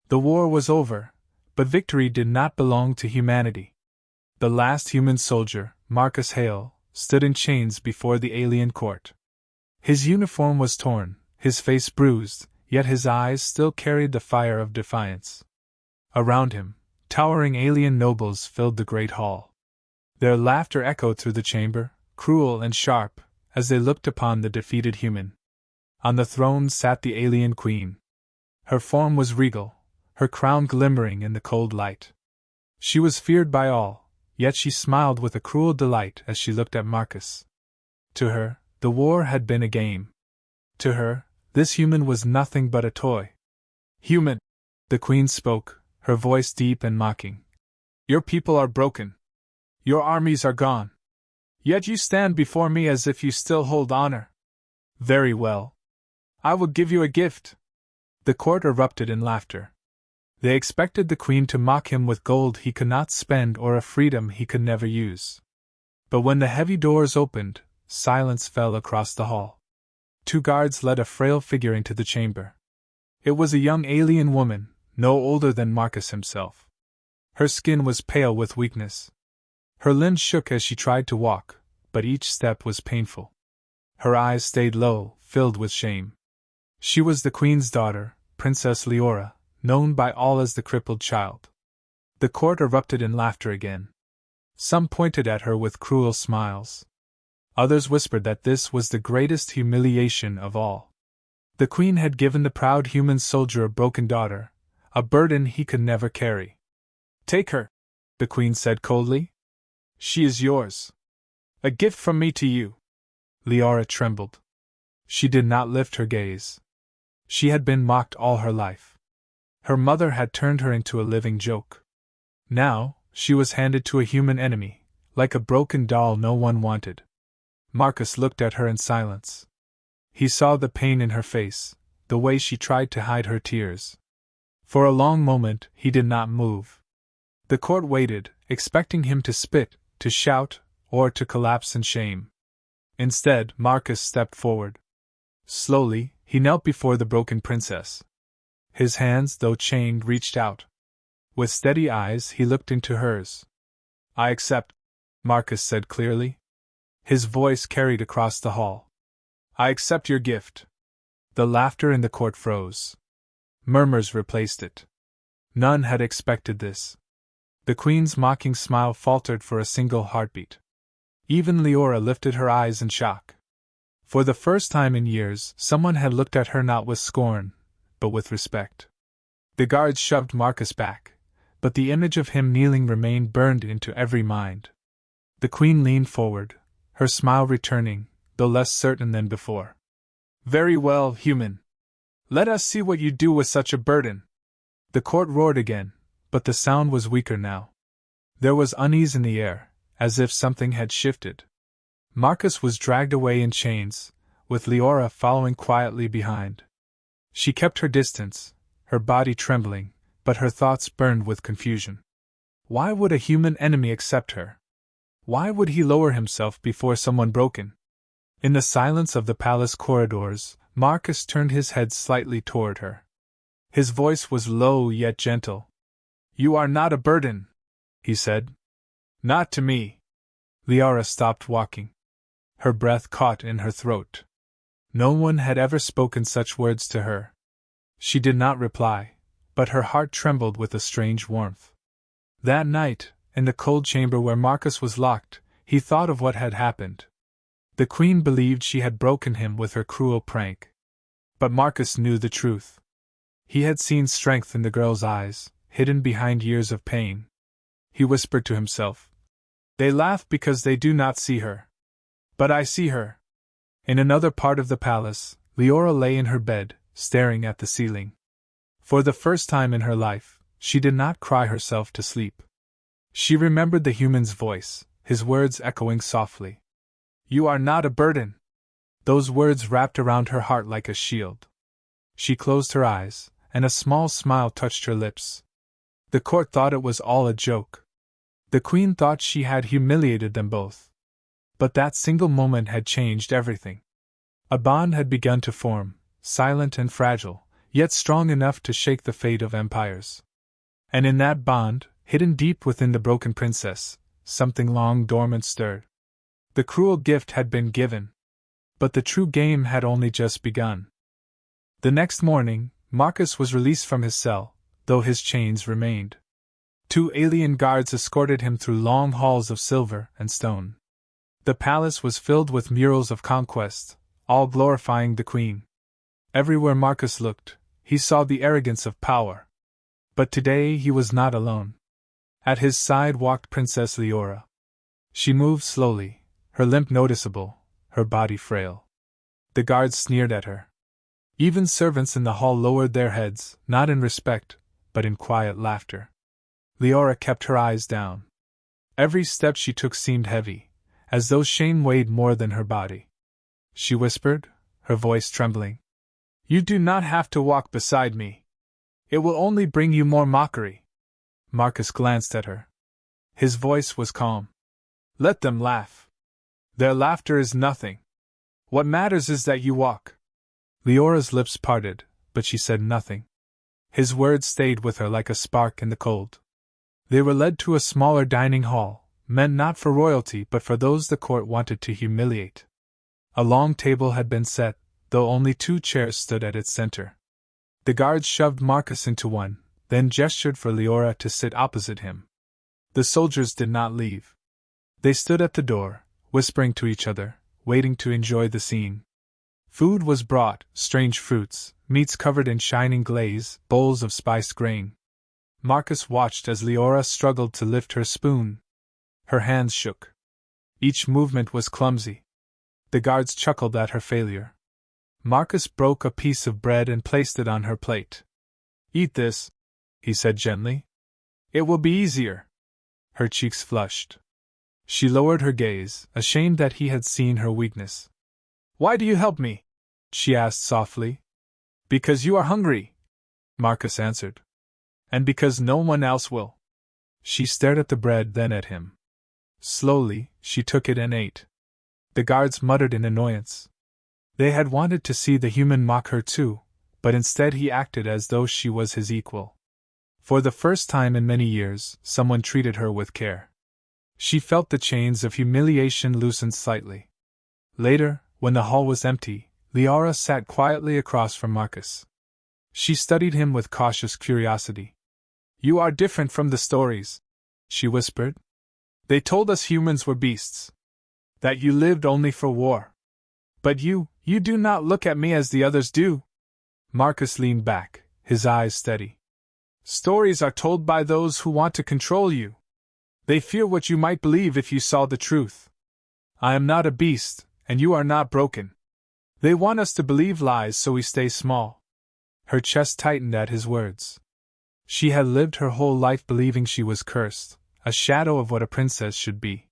The war was over, but victory did not belong to humanity. The last human soldier, Marcus Hale, stood in chains before the alien court. His uniform was torn, his face bruised, yet his eyes still carried the fire of defiance. Around him, towering alien nobles filled the great hall. Their laughter echoed through the chamber, cruel and sharp, as they looked upon the defeated human. On the throne sat the alien queen. Her form was regal, her crown glimmering in the cold light. She was feared by all, yet she smiled with a cruel delight as she looked at Marcus. To her, the war had been a game. To her, this human was nothing but a toy. Human! The queen spoke, her voice deep and mocking. Your people are broken. Your armies are gone. Yet you stand before me as if you still hold honor. Very well. I will give you a gift. The court erupted in laughter. They expected the queen to mock him with gold he could not spend or a freedom he could never use. But when the heavy doors opened, silence fell across the hall. 2 guards led a frail figure into the chamber. It was a young alien woman, no older than Marcus himself. Her skin was pale with weakness. Her limbs shook as she tried to walk, but each step was painful. Her eyes stayed low, filled with shame. She was the queen's daughter, Princess Leora, known by all as the crippled child. The court erupted in laughter again. Some pointed at her with cruel smiles. Others whispered that this was the greatest humiliation of all. The queen had given the proud human soldier a broken daughter, a burden he could never carry. Take her, the queen said coldly. She is yours. A gift from me to you. Leora trembled. She did not lift her gaze. She had been mocked all her life. Her mother had turned her into a living joke. Now, she was handed to a human enemy, like a broken doll no one wanted. Marcus looked at her in silence. He saw the pain in her face, the way she tried to hide her tears. For a long moment, he did not move. The court waited, expecting him to spit, to shout, or to collapse in shame. Instead, Marcus stepped forward. Slowly, he knelt before the broken princess. His hands, though chained, reached out. With steady eyes, he looked into hers. I accept, Marcus said clearly. His voice carried across the hall. I accept your gift. The laughter in the court froze. Murmurs replaced it. None had expected this. The queen's mocking smile faltered for a single heartbeat. Even Leora lifted her eyes in shock. For the first time in years, someone had looked at her not with scorn, but with respect. The guards shoved Marcus back, but the image of him kneeling remained burned into every mind. The queen leaned forward, her smile returning, though less certain than before. Very well, human. Let us see what you do with such a burden. The court roared again, but the sound was weaker now. There was unease in the air, as if something had shifted. Marcus was dragged away in chains, with Leora following quietly behind. She kept her distance, her body trembling, but her thoughts burned with confusion. Why would a human enemy accept her? Why would he lower himself before someone broken? In the silence of the palace corridors, Marcus turned his head slightly toward her. His voice was low yet gentle. You are not a burden, he said. Not to me. Leora stopped walking. Her breath caught in her throat. No one had ever spoken such words to her. She did not reply, but her heart trembled with a strange warmth. That night, in the cold chamber where Marcus was locked, he thought of what had happened. The queen believed she had broken him with her cruel prank. But Marcus knew the truth. He had seen strength in the girl's eyes, hidden behind years of pain. He whispered to himself, They laugh because they do not see her. But I see her. In another part of the palace, Leora lay in her bed, staring at the ceiling. For the first time in her life, she did not cry herself to sleep. She remembered the human's voice, his words echoing softly. You are not a burden. Those words wrapped around her heart like a shield. She closed her eyes, and a small smile touched her lips. The court thought it was all a joke. The queen thought she had humiliated them both. But that single moment had changed everything. A bond had begun to form, silent and fragile, yet strong enough to shake the fate of empires. And in that bond, hidden deep within the broken princess, something long dormant stirred. The cruel gift had been given, but the true game had only just begun. The next morning, Marcus was released from his cell, though his chains remained. 2 alien guards escorted him through long halls of silver and stone. The palace was filled with murals of conquest, all glorifying the queen. Everywhere Marcus looked, he saw the arrogance of power. But today he was not alone. At his side walked Princess Leora. She moved slowly, her limp noticeable, her body frail. The guards sneered at her. Even servants in the hall lowered their heads, not in respect, but in quiet laughter. Leora kept her eyes down. Every step she took seemed heavy, as though shame weighed more than her body. She whispered, her voice trembling. "You do not have to walk beside me. It will only bring you more mockery." Marcus glanced at her. His voice was calm. "Let them laugh. Their laughter is nothing. What matters is that you walk." Leora's lips parted, but she said nothing. His words stayed with her like a spark in the cold. They were led to a smaller dining hall, meant not for royalty but for those the court wanted to humiliate. A long table had been set, though only 2 chairs stood at its center. The guards shoved Marcus into one, then gestured for Leora to sit opposite him. The soldiers did not leave. They stood at the door, whispering to each other, waiting to enjoy the scene. Food was brought, strange fruits, meats covered in shining glaze, bowls of spiced grain. Marcus watched as Leora struggled to lift her spoon. Her hands shook. Each movement was clumsy. The guards chuckled at her failure. Marcus broke a piece of bread and placed it on her plate. "Eat this," he said gently. "It will be easier." Her cheeks flushed. She lowered her gaze, ashamed that he had seen her weakness. "Why do you help me?" she asked softly. "Because you are hungry," Marcus answered. "And because no one else will." She stared at the bread, then at him. Slowly, she took it and ate. The guards muttered in annoyance. They had wanted to see the human mock her too, but instead he acted as though she was his equal. For the first time in many years, someone treated her with care. She felt the chains of humiliation loosen slightly. Later, when the hall was empty, Leora sat quietly across from Marcus. She studied him with cautious curiosity. "You are different from the stories," she whispered. "They told us humans were beasts. That you lived only for war. But you do not look at me as the others do." Marcus leaned back, his eyes steady. "Stories are told by those who want to control you. They fear what you might believe if you saw the truth. I am not a beast, and you are not broken. They want us to believe lies so we stay small." Her chest tightened at his words. She had lived her whole life believing she was cursed, a shadow of what a princess should be.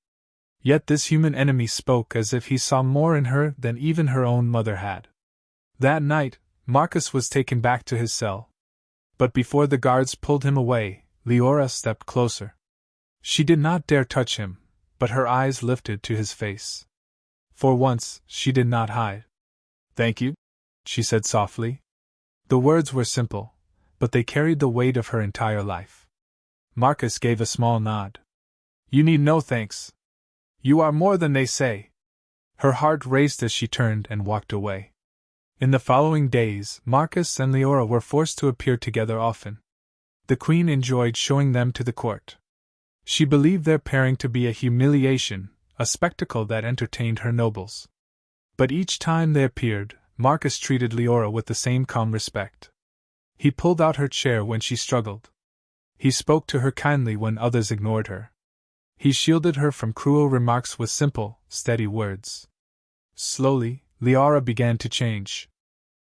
Yet this human enemy spoke as if he saw more in her than even her own mother had. That night, Marcus was taken back to his cell. But before the guards pulled him away, Leora stepped closer. She did not dare touch him, but her eyes lifted to his face. For once, she did not hide. "Thank you," she said softly. The words were simple, but they carried the weight of her entire life. Marcus gave a small nod. "You need no thanks. You are more than they say." Her heart raced as she turned and walked away. In the following days, Marcus and Leora were forced to appear together often. The queen enjoyed showing them to the court. She believed their pairing to be a humiliation, a spectacle that entertained her nobles. But each time they appeared, Marcus treated Leora with the same calm respect. He pulled out her chair when she struggled. He spoke to her kindly when others ignored her. He shielded her from cruel remarks with simple, steady words. Slowly, Leora began to change.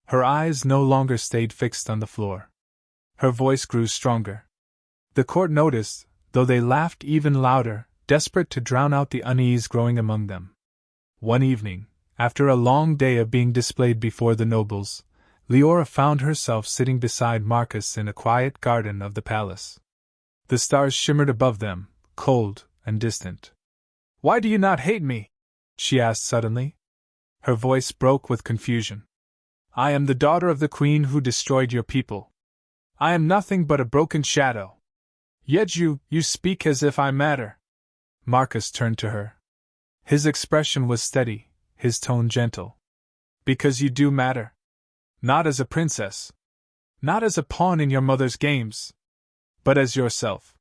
Her eyes no longer stayed fixed on the floor. Her voice grew stronger. The court noticed, though they laughed even louder, desperate to drown out the unease growing among them. One evening, after a long day of being displayed before the nobles, Leora found herself sitting beside Marcus in a quiet garden of the palace. The stars shimmered above them, cold and distant. "Why do you not hate me?" she asked suddenly. Her voice broke with confusion. I am the daughter of the queen who destroyed your people. I am nothing but a broken shadow. Yet you speak as if I matter. Marcus turned to her. His expression was steady, his tone gentle. Because you do matter. Not as a princess. Not as a pawn in your mother's games. But as yourself.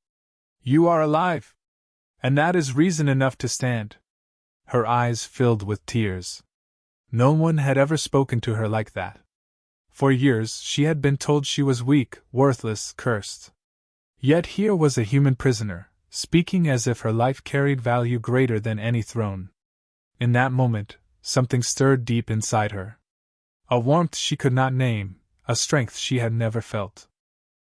You are alive. And that is reason enough to stand. Her eyes filled with tears. No one had ever spoken to her like that. For years she had been told she was weak, worthless, cursed. Yet here was a human prisoner, speaking as if her life carried value greater than any throne. In that moment, something stirred deep inside her. A warmth she could not name, a strength she had never felt.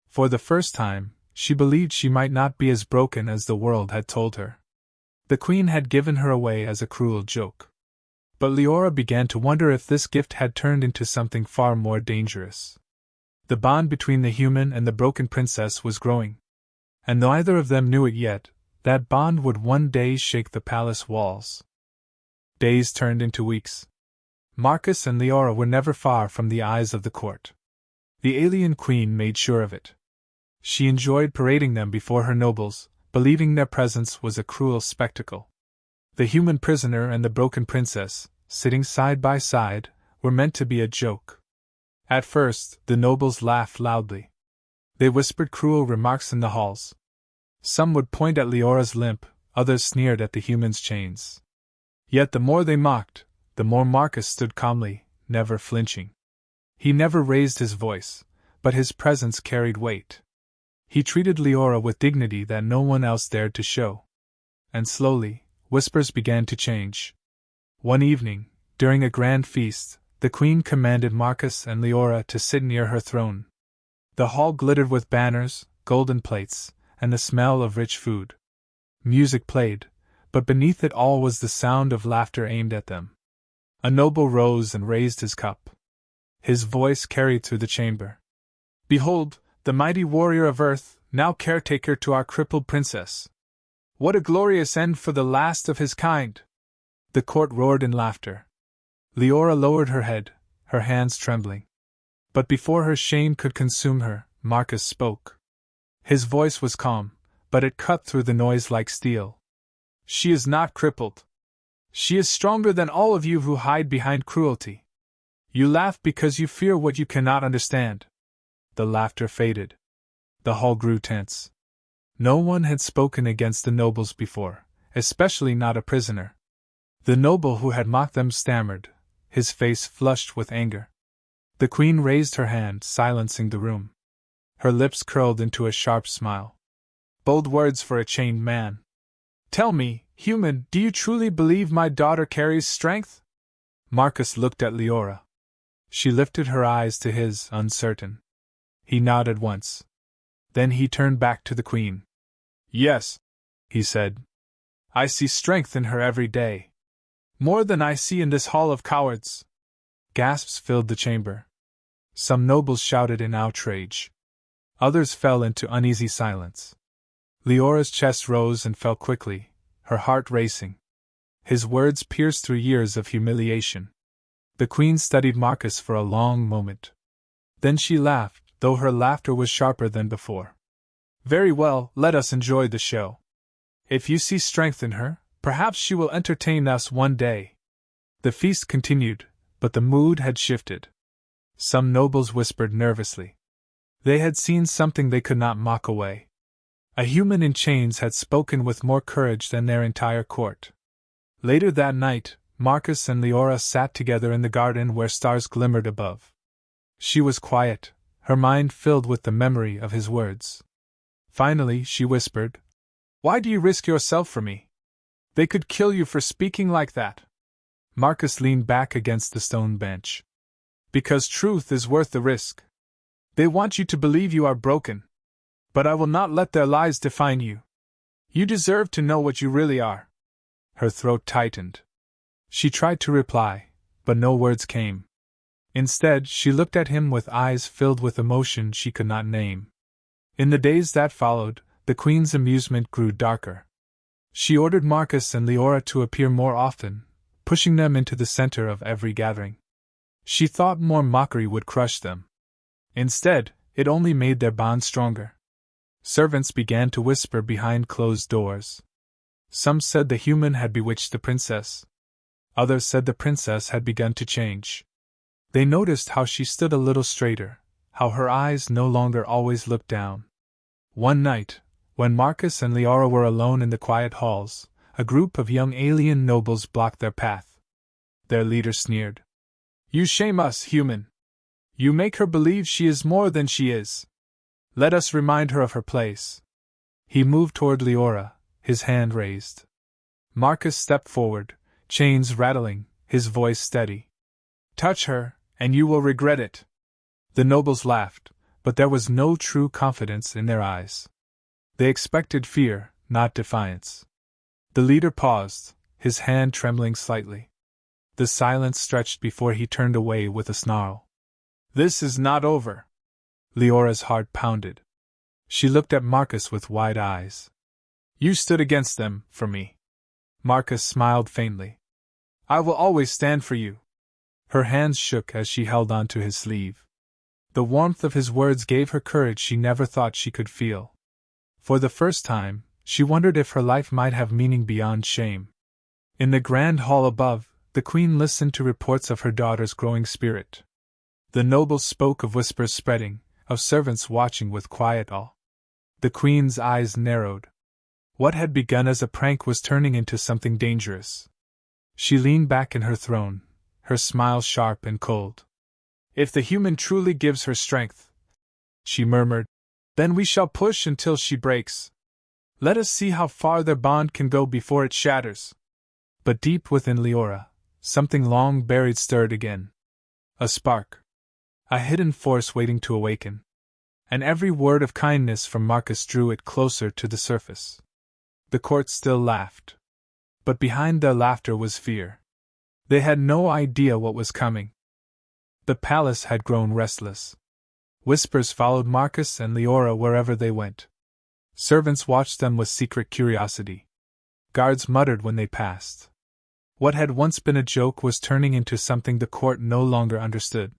For the first time, she believed she might not be as broken as the world had told her. The queen had given her away as a cruel joke. But Leora began to wonder if this gift had turned into something far more dangerous. The bond between the human and the broken princess was growing. And though neither of them knew it yet, that bond would one day shake the palace walls. Days turned into weeks. Marcus and Leora were never far from the eyes of the court. The alien queen made sure of it. She enjoyed parading them before her nobles, believing their presence was a cruel spectacle. The human prisoner and the broken princess, sitting side by side, were meant to be a joke. At first, the nobles laughed loudly. They whispered cruel remarks in the halls. Some would point at Leora's limp, others sneered at the human's chains. Yet the more they mocked, the more Marcus stood calmly, never flinching. He never raised his voice, but his presence carried weight. He treated Leora with dignity that no one else dared to show. And slowly, whispers began to change. One evening, during a grand feast, the queen commanded Marcus and Leora to sit near her throne. The hall glittered with banners, golden plates, and the smell of rich food. Music played, but beneath it all was the sound of laughter aimed at them. A noble rose and raised his cup. His voice carried through the chamber. Behold, the mighty warrior of earth, now caretaker to our crippled princess. What a glorious end for the last of his kind! The court roared in laughter. Leora lowered her head, her hands trembling. But before her shame could consume her, Marcus spoke. His voice was calm, but it cut through the noise like steel. She is not crippled. She is stronger than all of you who hide behind cruelty. You laugh because you fear what you cannot understand. The laughter faded. The hall grew tense. No one had spoken against the nobles before, especially not a prisoner. The noble who had mocked them stammered, his face flushed with anger. The queen raised her hand, silencing the room. Her lips curled into a sharp smile. Bold words for a chained man. Tell me, human, do you truly believe my daughter carries strength? Marcus looked at Leora. She lifted her eyes to his, uncertain. He nodded once. Then he turned back to the queen. Yes, he said. I see strength in her every day. More than I see in this hall of cowards. Gasps filled the chamber. Some nobles shouted in outrage. Others fell into uneasy silence. Leora's chest rose and fell quickly, her heart racing. His words pierced through years of humiliation. The queen studied Marcus for a long moment. Then she laughed, though her laughter was sharper than before. Very well, let us enjoy the show. If you see strength in her, perhaps she will entertain us one day. The feast continued, but the mood had shifted. Some nobles whispered nervously. They had seen something they could not mock away. A human in chains had spoken with more courage than their entire court. Later that night, Marcus and Leora sat together in the garden where stars glimmered above. She was quiet, her mind filled with the memory of his words. Finally, she whispered, Why do you risk yourself for me? They could kill you for speaking like that. Marcus leaned back against the stone bench. Because truth is worth the risk. They want you to believe you are broken. But I will not let their lies define you. You deserve to know what you really are. Her throat tightened. She tried to reply, but no words came. Instead, she looked at him with eyes filled with emotion she could not name. In the days that followed, the queen's amusement grew darker. She ordered Marcus and Leora to appear more often, pushing them into the center of every gathering. She thought more mockery would crush them. Instead, it only made their bond stronger. Servants began to whisper behind closed doors. Some said the human had bewitched the princess. Others said the princess had begun to change. They noticed how she stood a little straighter, how her eyes no longer always looked down. One night, when Marcus and Leora were alone in the quiet halls, a group of young alien nobles blocked their path. Their leader sneered. "You shame us, human. You make her believe she is more than she is. Let us remind her of her place." He moved toward Leora, his hand raised. Marcus stepped forward, chains rattling, his voice steady. "Touch her, and you will regret it." The nobles laughed, but there was no true confidence in their eyes. They expected fear, not defiance. The leader paused, his hand trembling slightly. The silence stretched before he turned away with a snarl. "This is not over." Leora's heart pounded. She looked at Marcus with wide eyes. "You stood against them, for me." Marcus smiled faintly. "I will always stand for you." Her hands shook as she held onto his sleeve. The warmth of his words gave her courage she never thought she could feel. For the first time, she wondered if her life might have meaning beyond shame. In the grand hall above, the queen listened to reports of her daughter's growing spirit. The nobles spoke of whispers spreading, of servants watching with quiet awe. The queen's eyes narrowed. What had begun as a prank was turning into something dangerous. She leaned back in her throne, her smile sharp and cold. "If the human truly gives her strength," she murmured, "then we shall push until she breaks. Let us see how far their bond can go before it shatters." But deep within Leora, something long buried stirred again. A spark. A hidden force waiting to awaken. And every word of kindness from Marcus drew it closer to the surface. The court still laughed. But behind their laughter was fear. They had no idea what was coming. The palace had grown restless. Whispers followed Marcus and Leora wherever they went. Servants watched them with secret curiosity. Guards muttered when they passed. What had once been a joke was turning into something the court no longer understood.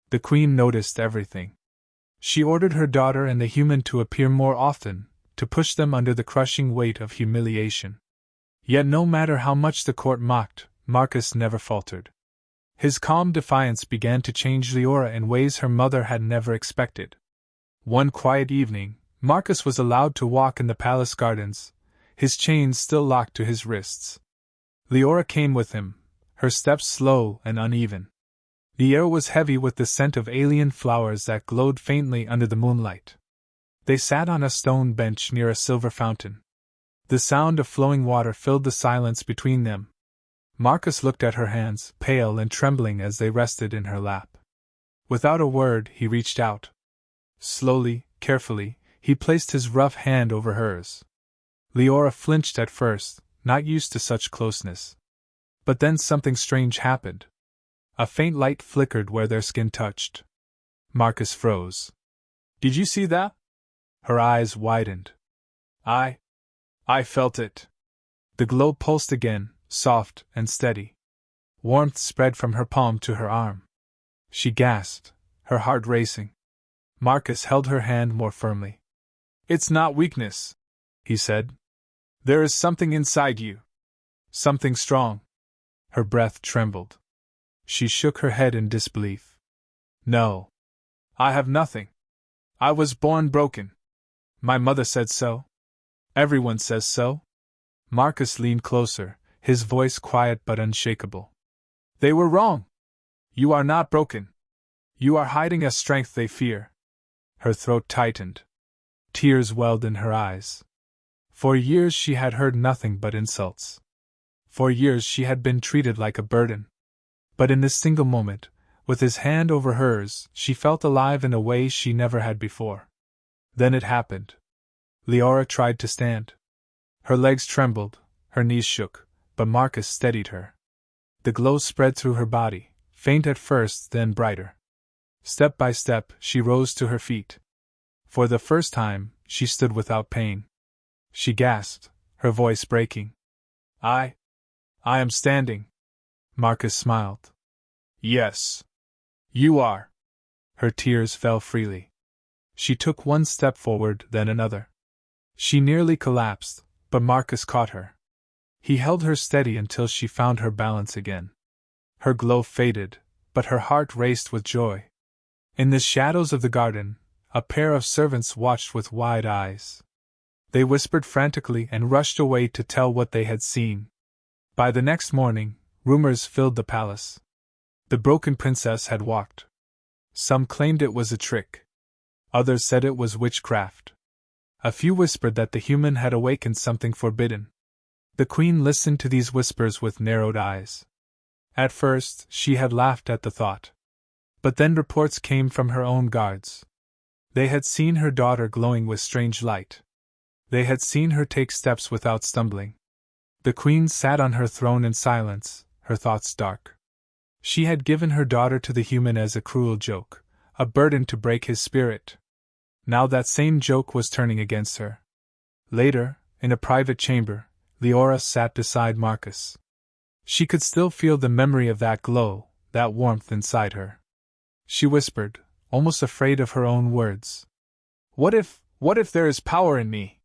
The queen noticed everything. She ordered her daughter and the human to appear more often, to push them under the crushing weight of humiliation. Yet no matter how much the court mocked, Marcus never faltered. His calm defiance began to change Leora in ways her mother had never expected. One quiet evening, Marcus was allowed to walk in the palace gardens, his chains still locked to his wrists. Leora came with him, her steps slow and uneven. The air was heavy with the scent of alien flowers that glowed faintly under the moonlight. They sat on a stone bench near a silver fountain. The sound of flowing water filled the silence between them. Marcus looked at her hands, pale and trembling as they rested in her lap. Without a word, he reached out. Slowly, carefully, he placed his rough hand over hers. Leora flinched at first, not used to such closeness. But then something strange happened. A faint light flickered where their skin touched. Marcus froze. "Did you see that?" Her eyes widened. I felt it." The glow pulsed again, soft and steady. Warmth spread from her palm to her arm. She gasped, her heart racing. Marcus held her hand more firmly. "It's not weakness," he said. "There is something inside you. Something strong." Her breath trembled. She shook her head in disbelief. "No. I have nothing. I was born broken. My mother said so. Everyone says so." Marcus leaned closer, his voice quiet but unshakable. "They were wrong. You are not broken. You are hiding a strength they fear." Her throat tightened. Tears welled in her eyes. For years she had heard nothing but insults. For years she had been treated like a burden. But in this single moment, with his hand over hers, she felt alive in a way she never had before. Then it happened. Leora tried to stand. Her legs trembled, her knees shook, but Marcus steadied her. The glow spread through her body, faint at first, then brighter. Step by step, she rose to her feet. For the first time, she stood without pain. She gasped, her voice breaking. I am standing." Marcus smiled. "Yes. You are. Her tears fell freely. She took one step forward, then another. She nearly collapsed, but Marcus caught her. He held her steady until she found her balance again. Her glow faded, but her heart raced with joy. In the shadows of the garden, a pair of servants watched with wide eyes. They whispered frantically and rushed away to tell what they had seen. By the next morning, rumors filled the palace. The broken princess had walked. Some claimed it was a trick. Others said it was witchcraft. A few whispered that the human had awakened something forbidden. The queen listened to these whispers with narrowed eyes. At first, she had laughed at the thought. But then reports came from her own guards. They had seen her daughter glowing with strange light. They had seen her take steps without stumbling. The queen sat on her throne in silence, her thoughts dark. She had given her daughter to the human as a cruel joke, a burden to break his spirit. Now that same joke was turning against her. Later, in a private chamber, Leora sat beside Marcus. She could still feel the memory of that glow, that warmth inside her. She whispered, almost afraid of her own words. What if there is power in me?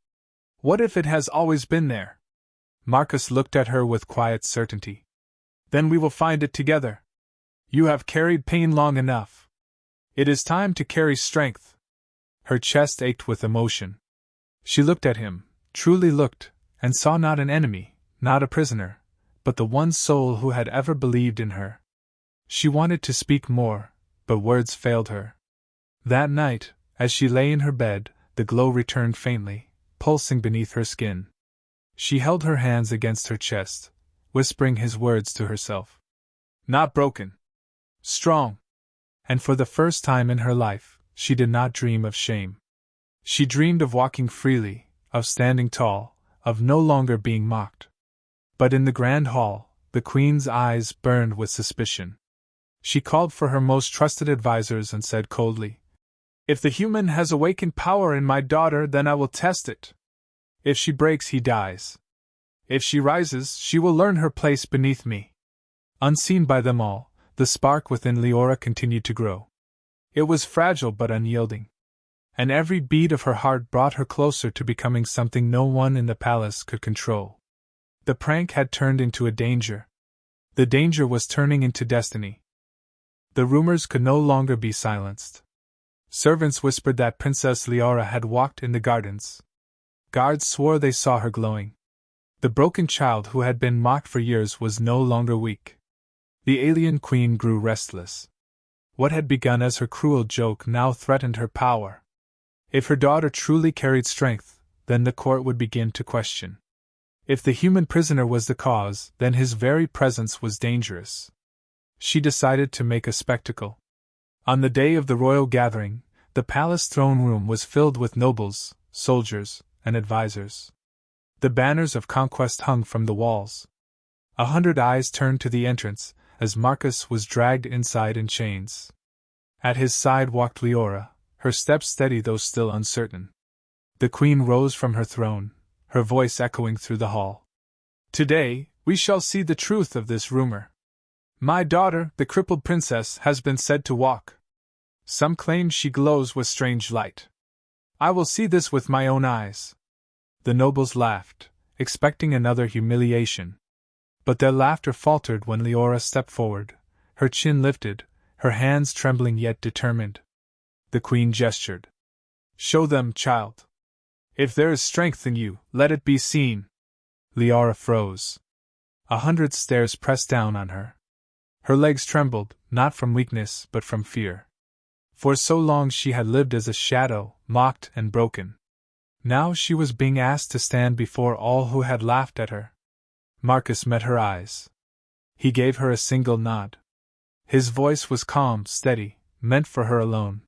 What if it has always been there? Marcus looked at her with quiet certainty. Then we will find it together. You have carried pain long enough. It is time to carry strength. Her chest ached with emotion. She looked at him, truly looked, and saw not an enemy, not a prisoner, but the one soul who had ever believed in her. She wanted to speak more, but words failed her. That night, as she lay in her bed, the glow returned faintly, pulsing beneath her skin. She held her hands against her chest, whispering his words to herself. Not broken. Strong. And for the first time in her life, she did not dream of shame. She dreamed of walking freely, of standing tall, of no longer being mocked. But in the grand hall, the queen's eyes burned with suspicion. She called for her most trusted advisors and said coldly, If the human has awakened power in my daughter, then I will test it. If she breaks, he dies. If she rises, she will learn her place beneath me. Unseen by them all, the spark within Leora continued to grow. It was fragile but unyielding. And every beat of her heart brought her closer to becoming something no one in the palace could control. The prank had turned into a danger. The danger was turning into destiny. The rumors could no longer be silenced. Servants whispered that Princess Leora had walked in the gardens. Guards swore they saw her glowing. The broken child who had been mocked for years was no longer weak. The alien queen grew restless. What had begun as her cruel joke now threatened her power. If her daughter truly carried strength, then the court would begin to question. If the human prisoner was the cause, then his very presence was dangerous. She decided to make a spectacle. On the day of the royal gathering, the palace throne room was filled with nobles, soldiers, and advisors. The banners of conquest hung from the walls. 100 eyes turned to the entrance, as Marcus was dragged inside in chains. At his side walked Leora, her steps steady though still uncertain. The queen rose from her throne, her voice echoing through the hall. Today, we shall see the truth of this rumor. My daughter, the crippled princess, has been said to walk. Some claim she glows with strange light. I will see this with my own eyes. The nobles laughed, expecting another humiliation. But their laughter faltered when Leora stepped forward, her chin lifted, her hands trembling yet determined. The queen gestured. Show them, child. If there is strength in you, let it be seen. Leora froze. 100 stares pressed down on her. Her legs trembled, not from weakness but from fear. For so long she had lived as a shadow, mocked and broken. Now she was being asked to stand before all who had laughed at her. Marcus met her eyes. He gave her a single nod. His voice was calm, steady, meant for her alone.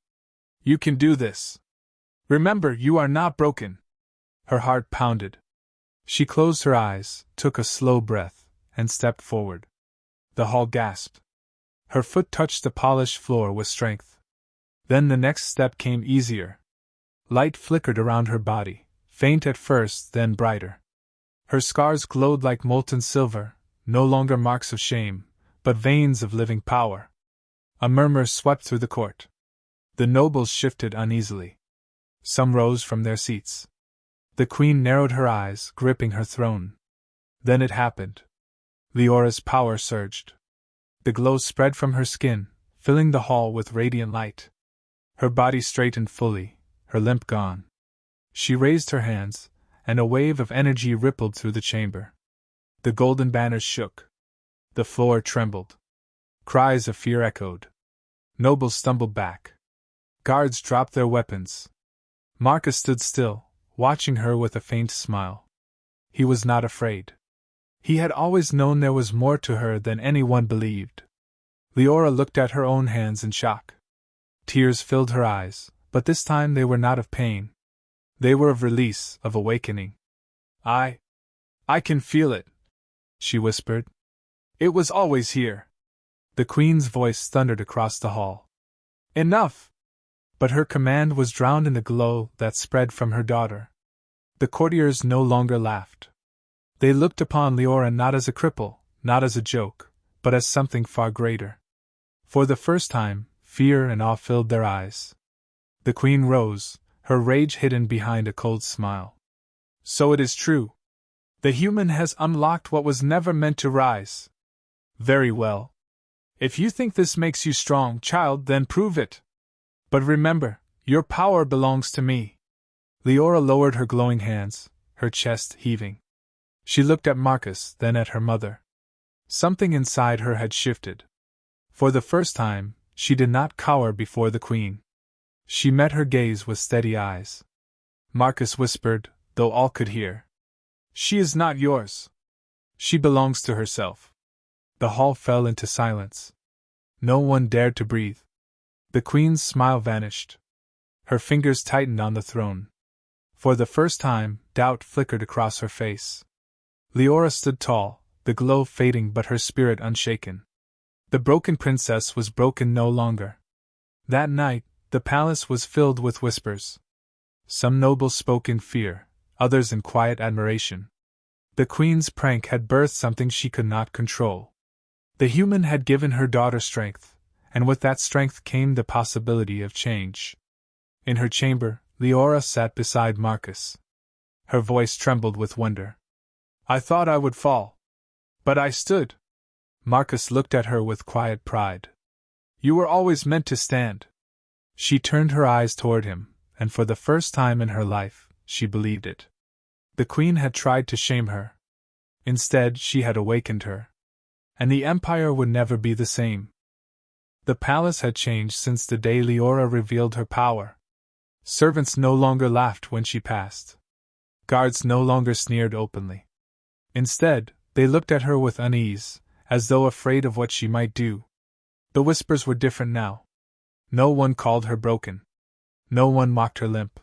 You can do this. Remember, you are not broken. Her heart pounded. She closed her eyes, took a slow breath, and stepped forward. The hall gasped. Her foot touched the polished floor with strength. Then the next step came easier. Light flickered around her body, faint at first, then brighter. Her scars glowed like molten silver, no longer marks of shame, but veins of living power. A murmur swept through the court. The nobles shifted uneasily. Some rose from their seats. The queen narrowed her eyes, gripping her throne. Then it happened. Leora's power surged. The glow spread from her skin, filling the hall with radiant light. Her body straightened fully, her limp gone. She raised her hands, and a wave of energy rippled through the chamber. The golden banners shook. The floor trembled. Cries of fear echoed. Nobles stumbled back. Guards dropped their weapons. Marcus stood still, watching her with a faint smile. He was not afraid. He had always known there was more to her than anyone believed. Leora looked at her own hands in shock. Tears filled her eyes, but this time they were not of pain. They were of release, of awakening. I can feel it," she whispered. "It was always here." The queen's voice thundered across the hall. "Enough!" But her command was drowned in the glow that spread from her daughter. The courtiers no longer laughed. They looked upon Leora not as a cripple, not as a joke, but as something far greater. For the first time, fear and awe filled their eyes. The queen rose, her rage hidden behind a cold smile. "So it is true. The human has unlocked what was never meant to rise. Very well. If you think this makes you strong, child, then prove it. But remember, your power belongs to me." Leora lowered her glowing hands, her chest heaving. She looked at Marcus, then at her mother. Something inside her had shifted. For the first time, she did not cower before the queen. She met her gaze with steady eyes. Marcus whispered, though all could hear. "She is not yours. She belongs to herself." The hall fell into silence. No one dared to breathe. The queen's smile vanished. Her fingers tightened on the throne. For the first time, doubt flickered across her face. Leora stood tall, the glow fading but her spirit unshaken. The broken princess was broken no longer. That night, the palace was filled with whispers. Some nobles spoke in fear, others in quiet admiration. The queen's prank had birthed something she could not control. The human had given her daughter strength, and with that strength came the possibility of change. In her chamber, Leora sat beside Marcus. Her voice trembled with wonder. "I thought I would fall. But I stood." Marcus looked at her with quiet pride. "You were always meant to stand." She turned her eyes toward him, and for the first time in her life, she believed it. The queen had tried to shame her. Instead, she had awakened her. And the empire would never be the same. The palace had changed since the day Leora revealed her power. Servants no longer laughed when she passed. Guards no longer sneered openly. Instead, they looked at her with unease, as though afraid of what she might do. The whispers were different now. No one called her broken. No one mocked her limp.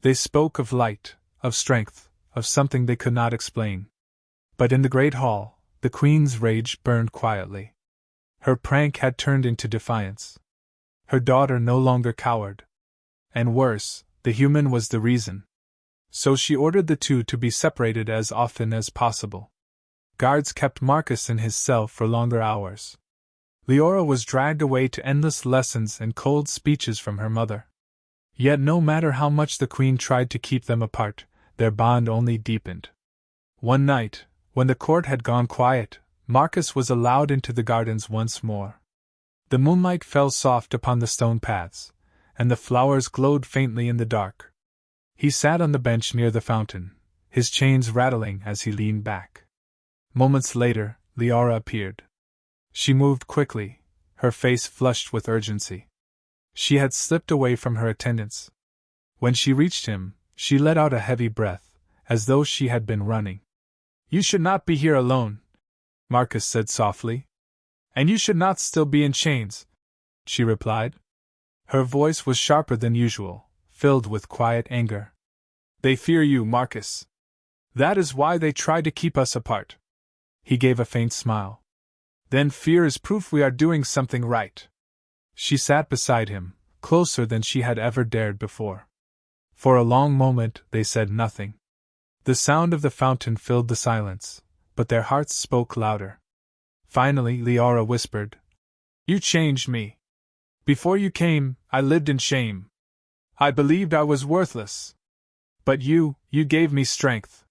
They spoke of light, of strength, of something they could not explain. But in the great hall, the queen's rage burned quietly. Her prank had turned into defiance. Her daughter no longer cowered. And worse, the human was the reason. So she ordered the two to be separated as often as possible. Guards kept Marcus in his cell for longer hours. Leora was dragged away to endless lessons and cold speeches from her mother. Yet no matter how much the queen tried to keep them apart, their bond only deepened. One night, when the court had gone quiet, Marcus was allowed into the gardens once more. The moonlight fell soft upon the stone paths, and the flowers glowed faintly in the dark. He sat on the bench near the fountain, his chains rattling as he leaned back. Moments later, Leora appeared. She moved quickly, her face flushed with urgency. She had slipped away from her attendants. When she reached him, she let out a heavy breath, as though she had been running. "You should not be here alone," Marcus said softly. "And you should not still be in chains," she replied. Her voice was sharper than usual, filled with quiet anger. "They fear you, Marcus. That is why they try to keep us apart." He gave a faint smile. "Then fear is proof we are doing something right." She sat beside him, closer than she had ever dared before. For a long moment they said nothing. The sound of the fountain filled the silence, but their hearts spoke louder. Finally Leora whispered, "You changed me." Before you came, I lived in shame. I believed I was worthless. But you gave me strength.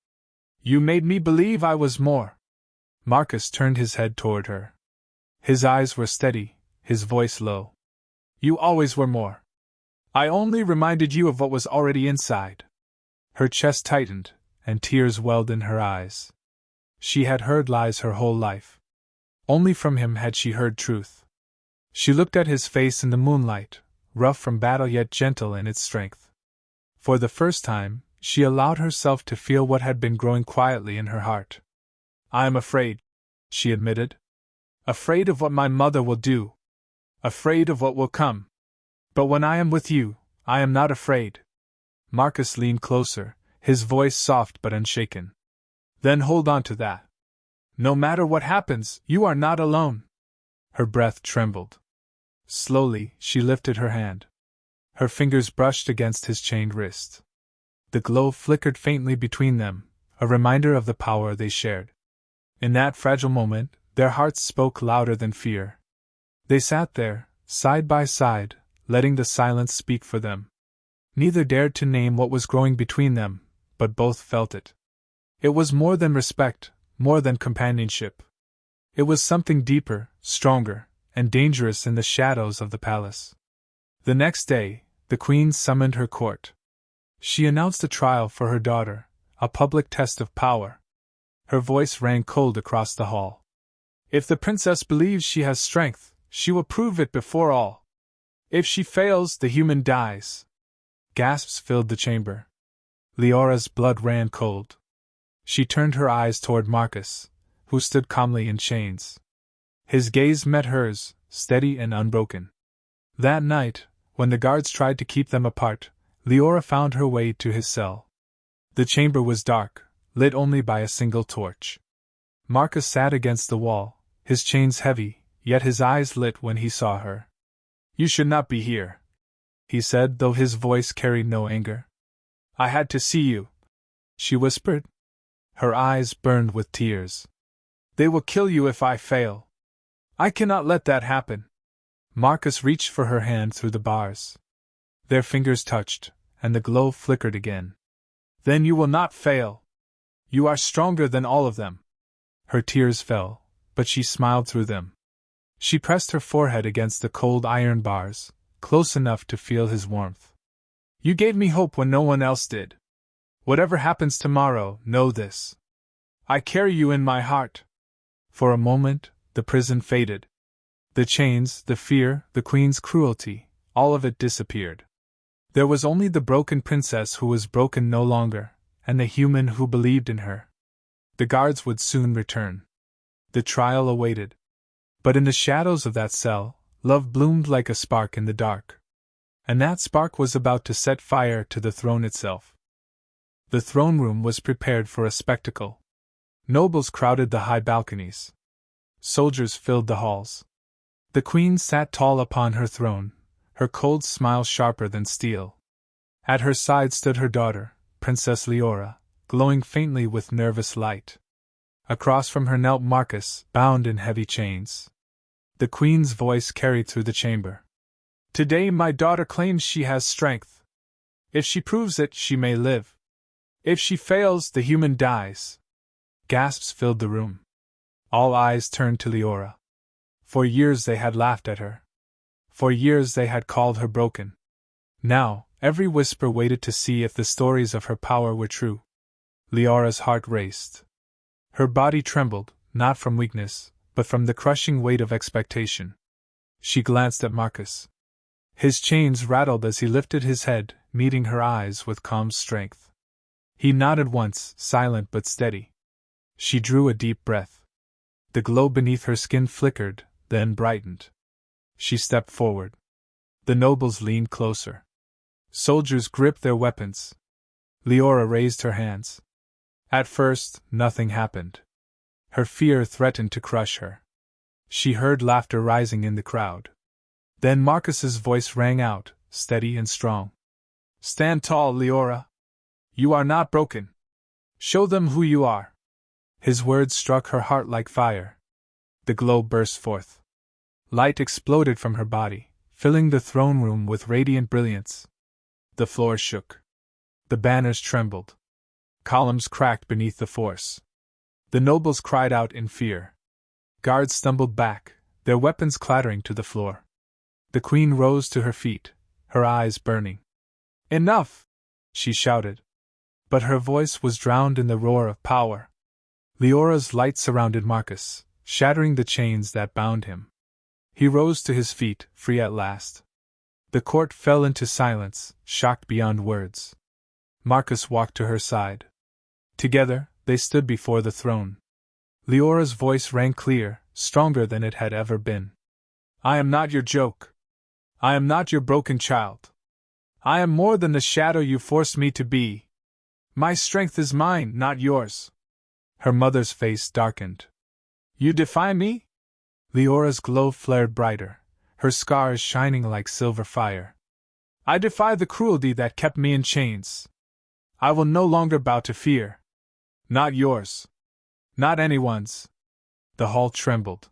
You made me believe I was more. Marcus turned his head toward her. His eyes were steady, his voice low. You always were more. I only reminded you of what was already inside. Her chest tightened, and tears welled in her eyes. She had heard lies her whole life. Only from him had she heard truth. She looked at his face in the moonlight, rough from battle yet gentle in its strength. For the first time, she allowed herself to feel what had been growing quietly in her heart. I am afraid, she admitted. Afraid of what my mother will do. Afraid of what will come. But when I am with you, I am not afraid. Marcus leaned closer, his voice soft but unshaken. Then hold on to that. No matter what happens, you are not alone. Her breath trembled. Slowly, she lifted her hand. Her fingers brushed against his chained wrist. The glow flickered faintly between them, a reminder of the power they shared. In that fragile moment, their hearts spoke louder than fear. They sat there, side by side, letting the silence speak for them. Neither dared to name what was growing between them, but both felt it. It was more than respect, more than companionship. It was something deeper, stronger, and dangerous in the shadows of the palace. The next day, the queen summoned her court. She announced a trial for her daughter, a public test of power. Her voice rang cold across the hall. If the princess believes she has strength, she will prove it before all. If she fails, the human dies. Gasps filled the chamber. Leora's blood ran cold. She turned her eyes toward Marcus, who stood calmly in chains. His gaze met hers, steady and unbroken. That night, when the guards tried to keep them apart, Leora found her way to his cell. The chamber was dark, lit only by a single torch. Marcus sat against the wall, his chains heavy, yet his eyes lit when he saw her. You should not be here, he said, though his voice carried no anger. I had to see you, she whispered. Her eyes burned with tears. They will kill you if I fail. I cannot let that happen. Marcus reached for her hand through the bars. Their fingers touched, and the glow flickered again. Then you will not fail. You are stronger than all of them. Her tears fell, but she smiled through them. She pressed her forehead against the cold iron bars, close enough to feel his warmth. You gave me hope when no one else did. Whatever happens tomorrow, know this. I carry you in my heart. For a moment, the prison faded. The chains, the fear, the queen's cruelty, all of it disappeared. There was only the broken princess who was broken no longer, and the human who believed in her. The guards would soon return. The trial awaited. But in the shadows of that cell, love bloomed like a spark in the dark. And that spark was about to set fire to the throne itself. The throne room was prepared for a spectacle. Nobles crowded the high balconies. Soldiers filled the halls. The queen sat tall upon her throne, her cold smile sharper than steel. At her side stood her daughter, Princess Leora, glowing faintly with nervous light. Across from her knelt Marcus, bound in heavy chains. The queen's voice carried through the chamber. Today my daughter claims she has strength. If she proves it, she may live. If she fails, the human dies. Gasps filled the room. All eyes turned to Leora. For years they had laughed at her. For years they had called her broken. Now, every whisper waited to see if the stories of her power were true. Leora's heart raced. Her body trembled, not from weakness, but from the crushing weight of expectation. She glanced at Marcus. His chains rattled as he lifted his head, meeting her eyes with calm strength. He nodded once, silent but steady. She drew a deep breath. The glow beneath her skin flickered, then brightened. She stepped forward. The nobles leaned closer. Soldiers gripped their weapons. Leora raised her hands. At first, nothing happened. Her fear threatened to crush her. She heard laughter rising in the crowd. Then Marcus's voice rang out, steady and strong. Stand tall, Leora. You are not broken. Show them who you are. His words struck her heart like fire. The glow burst forth. Light exploded from her body, filling the throne room with radiant brilliance. The floor shook. The banners trembled. Columns cracked beneath the force. The nobles cried out in fear. Guards stumbled back, their weapons clattering to the floor. The queen rose to her feet, her eyes burning. "Enough!" she shouted. But her voice was drowned in the roar of power. Leora's light surrounded Marcus, shattering the chains that bound him. He rose to his feet, free at last. The court fell into silence, shocked beyond words. Marcus walked to her side. Together, they stood before the throne. Leora's voice rang clear, stronger than it had ever been. "I am not your joke. I am not your broken child. I am more than the shadow you forced me to be. My strength is mine, not yours." Her mother's face darkened. "You defy me?" Leora's glow flared brighter, her scars shining like silver fire. "I defy the cruelty that kept me in chains. I will no longer bow to fear. Not yours. Not anyone's." The hall trembled.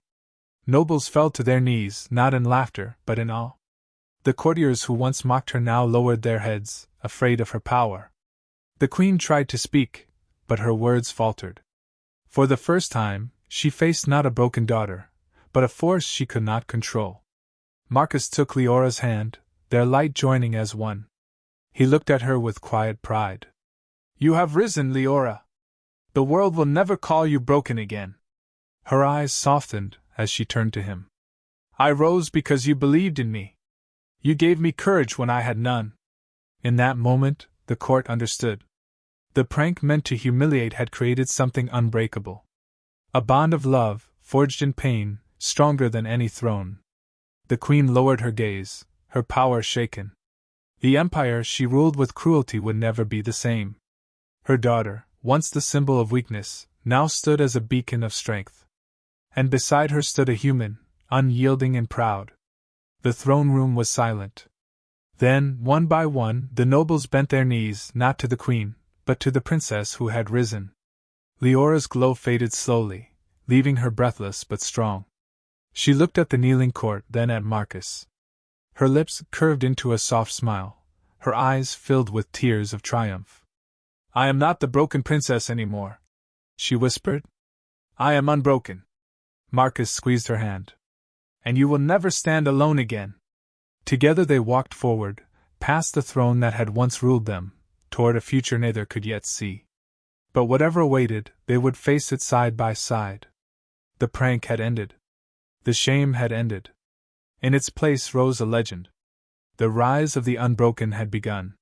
Nobles fell to their knees, not in laughter, but in awe. The courtiers who once mocked her now lowered their heads, afraid of her power. The queen tried to speak, but her words faltered. For the first time, she faced not a broken daughter, but a force she could not control. Marcus took Leora's hand, their light joining as one. He looked at her with quiet pride. "You have risen, Leora. The world will never call you broken again." Her eyes softened as she turned to him. "I rose because you believed in me. You gave me courage when I had none." In that moment, the court understood. The prank meant to humiliate had created something unbreakable. A bond of love, forged in pain, stronger than any throne. The queen lowered her gaze, her power shaken. The empire she ruled with cruelty would never be the same. Her daughter, once the symbol of weakness, now stood as a beacon of strength. And beside her stood a human, unyielding and proud. The throne room was silent. Then, one by one, the nobles bent their knees, not to the queen, but to the princess who had risen. Leora's glow faded slowly, leaving her breathless but strong. She looked at the kneeling court, then at Marcus. Her lips curved into a soft smile, her eyes filled with tears of triumph. "I am not the broken princess anymore," she whispered. "I am unbroken." Marcus squeezed her hand. "And you will never stand alone again." Together they walked forward, past the throne that had once ruled them, toward a future neither could yet see. But whatever awaited, they would face it side by side. The prank had ended. The shame had ended. In its place rose a legend. The rise of the unbroken had begun.